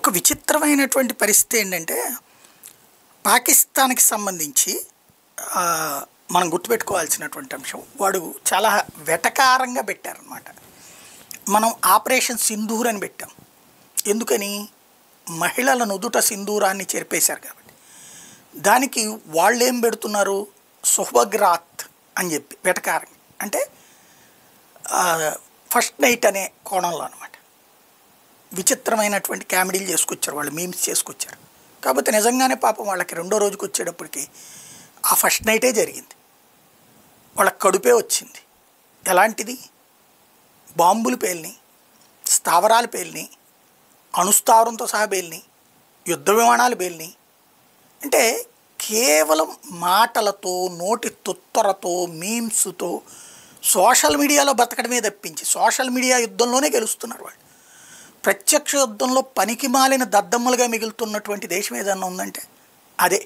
ఒక విచిత్రమైనటువంటి పరిస్థితి ఏంటంటే, పాకిస్తాన్‌కి సంబంధించి మనం గుర్తుపెట్టుకోవాల్సినటువంటి అంశం. వాడు చాలా వెటకారంగా పెట్టారనమాట. మనం ఆపరేషన్ సింధూర్ అని పెట్టాం. ఎందుకని? మహిళల నుదుట సింధూరాన్ని చెరిపేశారు కాబట్టి. దానికి వాళ్ళేం పెడుతున్నారు? సుహబగ్రాత్ అని చెప్పి వెటకారంగా. అంటే ఫస్ట్ నైట్ అనే కోణంలో అనమాట. విచిత్రమైనటువంటి కామెడీలు చేసుకొచ్చారు వాళ్ళు, మీమ్స్ చేసుకొచ్చారు. కాకపోతే నిజంగానే పాపం వాళ్ళకి రెండో రోజుకి వచ్చేటప్పటికి ఆ ఫస్ట్ నైటే జరిగింది. వాళ్ళకి కడుపే వచ్చింది. ఎలాంటిది? బాంబులు పేలినాయి, స్థావరాలు పేలినాయి, అణుస్థావరంతో సహా పేలినాయి, యుద్ధ విమానాలు పేలినాయి. అంటే కేవలం మాటలతో, నోటి తుత్తరతో, మీమ్స్తో, సోషల్ మీడియాలో బతకడమే తప్పించి సోషల్ మీడియా యుద్ధంలోనే గెలుస్తున్నారు వాళ్ళు. ప్రత్యక్ష యుద్ధంలో పనికి మాలిన దద్దమ్మలుగా మిగులుతున్నటువంటి దేశం ఏదన్నా ఉందంటే అదే.